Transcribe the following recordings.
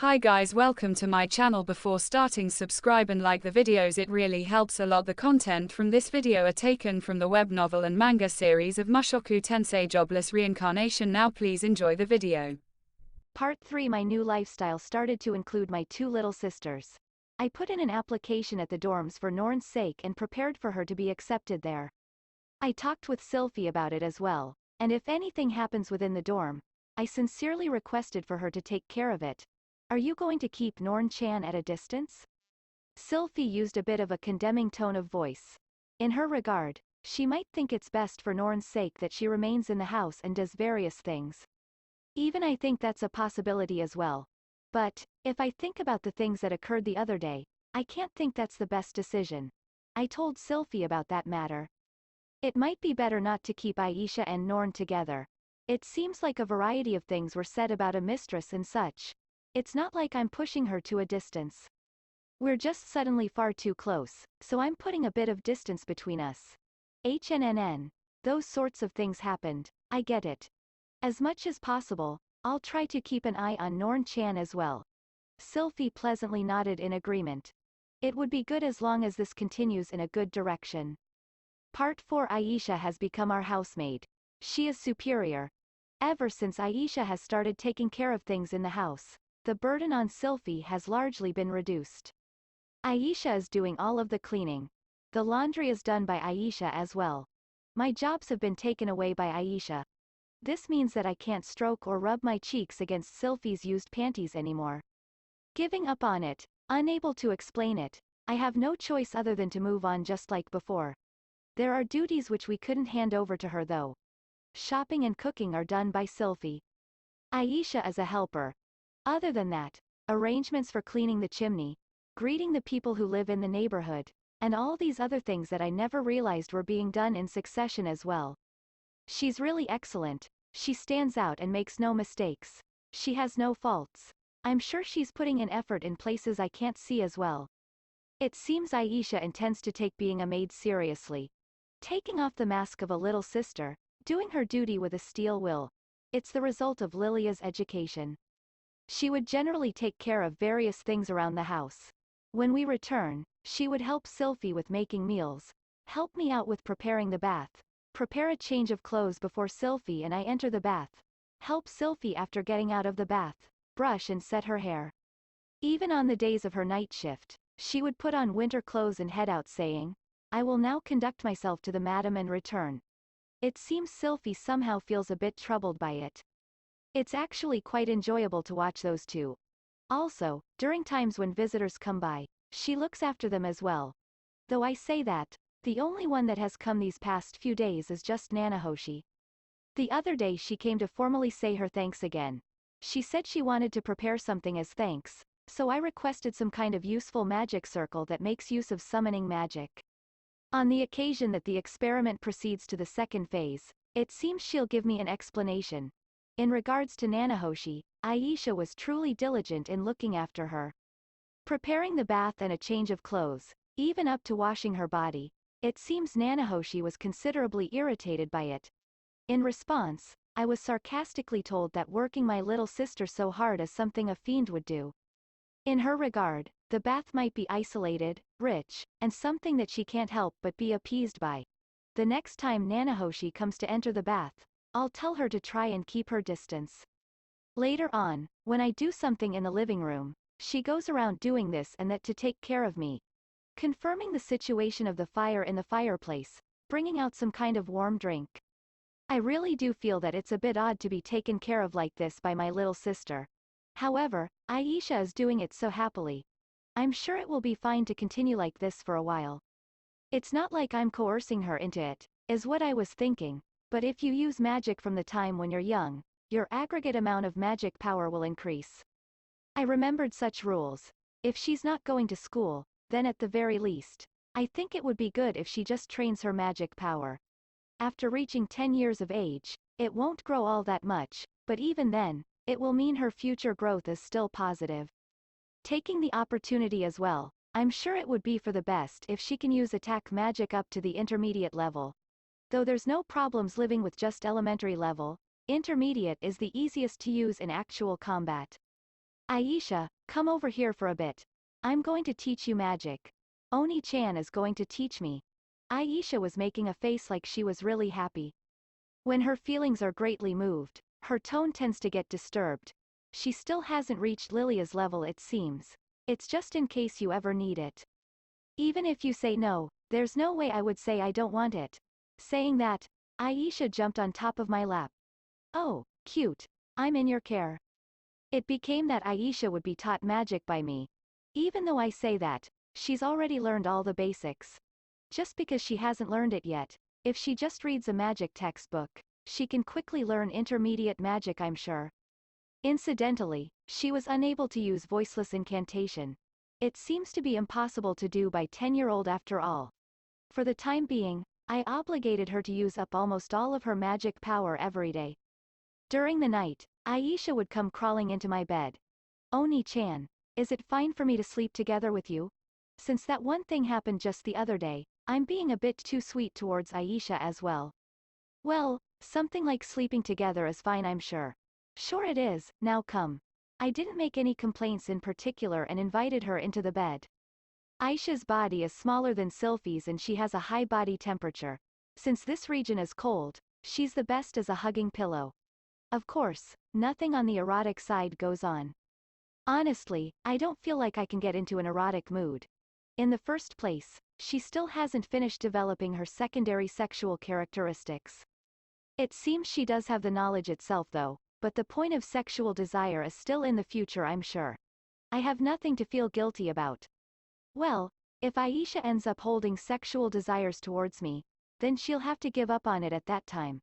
Hi guys, welcome to my channel. Before starting, subscribe and like the videos, it really helps a lot. The content from this video are taken from the web novel and manga series of Mushoku Tensei Jobless Reincarnation. Now please enjoy the video. Part 3. My new lifestyle started to include my two little sisters. I put in an application at the dorms for Norn's sake and prepared for her to be accepted there. I talked with Sylphy about it as well, and if anything happens within the dorm, I sincerely requested for her to take care of it. Are you going to keep Norn-chan at a distance? Sylphy used a bit of a condemning tone of voice. In her regard, she might think it's best for Norn's sake that she remains in the house and does various things. Even I think that's a possibility as well. But, if I think about the things that occurred the other day, I can't think that's the best decision. I told Sylphy about that matter. It might be better not to keep Aisha and Norn together. It seems like a variety of things were said about a mistress and such. It's not like I'm pushing her to a distance. We're just suddenly far too close, so I'm putting a bit of distance between us. Those sorts of things happened, I get it. As much as possible, I'll try to keep an eye on Norn-chan as well. Sylphy pleasantly nodded in agreement. It would be good as long as this continues in a good direction. Part 4. Aisha has become our housemaid. She is superior. Ever since Aisha has started taking care of things in the house, the burden on Sylphy has largely been reduced. Aisha is doing all of the cleaning. The laundry is done by Aisha as well. My jobs have been taken away by Aisha. This means that I can't stroke or rub my cheeks against Sylphy's used panties anymore. Giving up on it, unable to explain it, I have no choice other than to move on just like before. There are duties which we couldn't hand over to her though. Shopping and cooking are done by Sylphy. Aisha is a helper. Other than that, arrangements for cleaning the chimney, greeting the people who live in the neighborhood, and all these other things that I never realized were being done in succession as well. She's really excellent. She stands out and makes no mistakes. She has no faults. I'm sure she's putting in effort in places I can't see as well. It seems Aisha intends to take being a maid seriously. Taking off the mask of a little sister, doing her duty with a steel will. It's the result of Lilia's education. She would generally take care of various things around the house. When we return, she would help Sylphy with making meals, help me out with preparing the bath, prepare a change of clothes before Sylphy and I enter the bath, help Sylphy after getting out of the bath, brush and set her hair. Even on the days of her night shift, she would put on winter clothes and head out saying, "I will now conduct myself to the madam and return." It seems Sylphy somehow feels a bit troubled by it. It's actually quite enjoyable to watch those two. Also, during times when visitors come by, she looks after them as well. Though I say that, the only one that has come these past few days is just Nanahoshi. The other day she came to formally say her thanks again. She said she wanted to prepare something as thanks, so I requested some kind of useful magic circle that makes use of summoning magic. On the occasion that the experiment proceeds to the second phase, it seems she'll give me an explanation. In regards to Nanahoshi, Aisha was truly diligent in looking after her. Preparing the bath and a change of clothes, even up to washing her body, it seems Nanahoshi was considerably irritated by it. In response, I was sarcastically told that working my little sister so hard is something a fiend would do. In her regard, the bath might be isolated, rich, and something that she can't help but be appeased by. The next time Nanahoshi comes to enter the bath, I'll tell her to try and keep her distance. Later on, when I do something in the living room, she goes around doing this and that to take care of me. Confirming the situation of the fire in the fireplace, bringing out some kind of warm drink. I really do feel that it's a bit odd to be taken care of like this by my little sister. However, Aisha is doing it so happily. I'm sure it will be fine to continue like this for a while. It's not like I'm coercing her into it, is what I was thinking, but if you use magic from the time when you're young, your aggregate amount of magic power will increase. I remembered such rules. If she's not going to school, then at the very least, I think it would be good if she just trains her magic power. After reaching 10 years of age, it won't grow all that much, but even then, it will mean her future growth is still positive. Taking the opportunity as well, I'm sure it would be for the best if she can use attack magic up to the intermediate level. Though there's no problems living with just elementary level, intermediate is the easiest to use in actual combat. Aisha, come over here for a bit. I'm going to teach you magic. Oni-chan is going to teach me. Aisha was making a face like she was really happy. When her feelings are greatly moved, her tone tends to get disturbed. She still hasn't reached Lilia's level, it seems. It's just in case you ever need it. Even if you say no, there's no way I would say I don't want it. Saying that, Aisha jumped on top of my lap. Oh, cute. I'm in your care. It became that Aisha would be taught magic by me. Even though I say that, she's already learned all the basics. Just because she hasn't learned it yet, if she just reads a magic textbook, she can quickly learn intermediate magic, I'm sure. Incidentally, she was unable to use voiceless incantation. It seems to be impossible to do by 10-year-old after all. For the time being, I obligated her to use up almost all of her magic power every day. During the night, Aisha would come crawling into my bed. Oni-chan, is it fine for me to sleep together with you? Since that one thing happened just the other day, I'm being a bit too sweet towards Aisha as well. Well, something like sleeping together is fine, I'm sure. Sure it is, now come. I didn't make any complaints in particular and invited her into the bed. Aisha's body is smaller than Sylphy's and she has a high body temperature. Since this region is cold, she's the best as a hugging pillow. Of course, nothing on the erotic side goes on. Honestly, I don't feel like I can get into an erotic mood. In the first place, she still hasn't finished developing her secondary sexual characteristics. It seems she does have the knowledge itself though, but the point of sexual desire is still in the future, I'm sure. I have nothing to feel guilty about. Well, if Aisha ends up holding sexual desires towards me, then she'll have to give up on it at that time.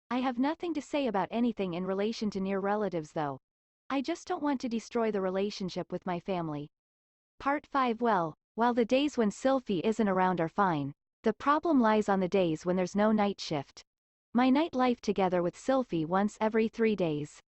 I have nothing to say about anything in relation to near relatives though. I just don't want to destroy the relationship with my family. Part 5. Well, while the days when Sylphy isn't around are fine, the problem lies on the days when there's no night shift. My night life together with Sylphy once every 3 days.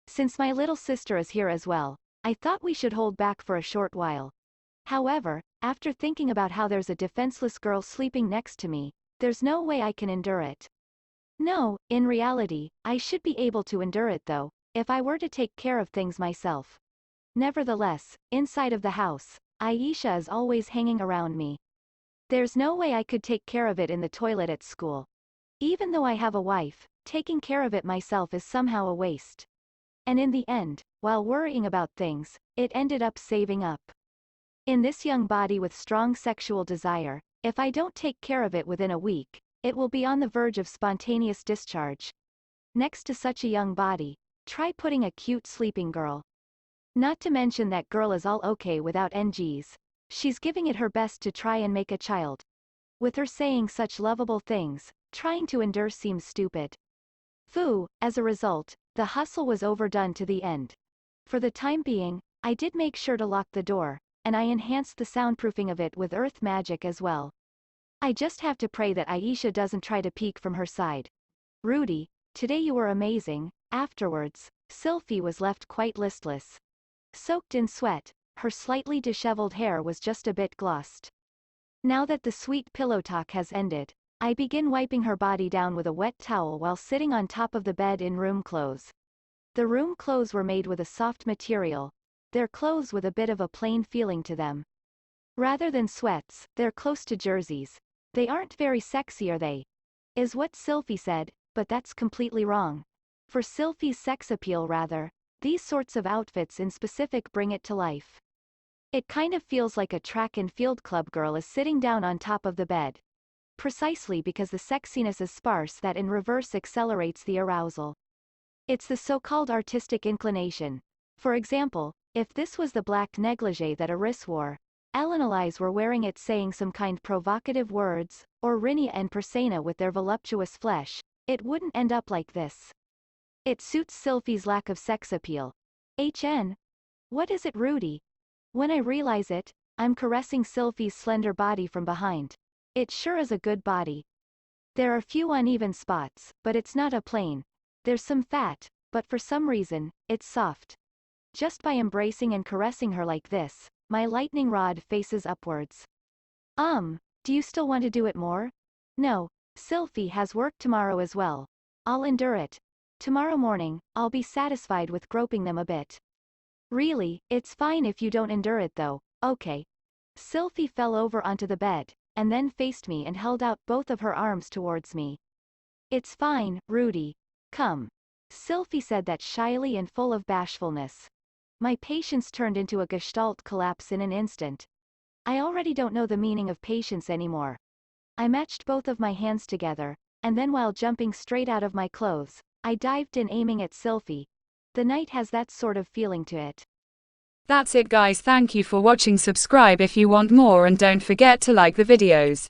Since my little sister is here as well, I thought we should hold back for a short while. However, after thinking about how there's a defenseless girl sleeping next to me, there's no way I can endure it. No, in reality, I should be able to endure it though, if I were to take care of things myself. Nevertheless, inside of the house, Aisha is always hanging around me. There's no way I could take care of it in the toilet at school. Even though I have a wife, taking care of it myself is somehow a waste. And in the end, while worrying about things, it ended up saving up. In this young body with strong sexual desire, if I don't take care of it within a week, it will be on the verge of spontaneous discharge. Next to such a young body, try putting a cute sleeping girl. Not to mention that girl is all okay without NGs. She's giving it her best to try and make a child. With her saying such lovable things, trying to endure seems stupid. Foo, as a result, the hustle was overdone to the end. For the time being, I did make sure to lock the door, and I enhanced the soundproofing of it with earth magic as well. I just have to pray that Aisha doesn't try to peek from her side. Rudy, today you were amazing. Afterwards, Sylphy was left quite listless. Soaked in sweat, her slightly disheveled hair was just a bit glossed. Now that the sweet pillow talk has ended, I begin wiping her body down with a wet towel while sitting on top of the bed in room clothes. The room clothes were made with a soft material. They're clothes with a bit of a plain feeling to them. Rather than sweats, they're close to jerseys. They aren't very sexy, are they? Is what Sylphy said, but that's completely wrong. For Sylphy's sex appeal rather, these sorts of outfits in specific bring it to life. It kind of feels like a track and field club girl is sitting down on top of the bed. Precisely because the sexiness is sparse that in reverse accelerates the arousal. It's the so-called artistic inclination. For example, if this was the black negligee that Eris wore, Elinalise were wearing it saying some kind provocative words, or Rinia and Pursena with their voluptuous flesh, it wouldn't end up like this. It suits Sylphy's lack of sex appeal. HN? What is it, Rudy? When I realize it, I'm caressing Sylphy's slender body from behind. It sure is a good body. There are few uneven spots, but it's not a plain. There's some fat, but for some reason, it's soft. Just by embracing and caressing her like this, my lightning rod faces upwards. Do you still want to do it more? No, Sylphy has work tomorrow as well. I'll endure it. Tomorrow morning, I'll be satisfied with groping them a bit. Really, it's fine if you don't endure it though, okay. Sylphy fell over onto the bed, and then faced me and held out both of her arms towards me. It's fine, Rudy. Come. Sylphy said that shyly and full of bashfulness. My patience turned into a gestalt collapse in an instant. I already don't know the meaning of patience anymore. I matched both of my hands together, and then while jumping straight out of my clothes, I dived in aiming at Sylphy. The night has that sort of feeling to it. That's it guys, thank you for watching, subscribe if you want more and don't forget to like the videos.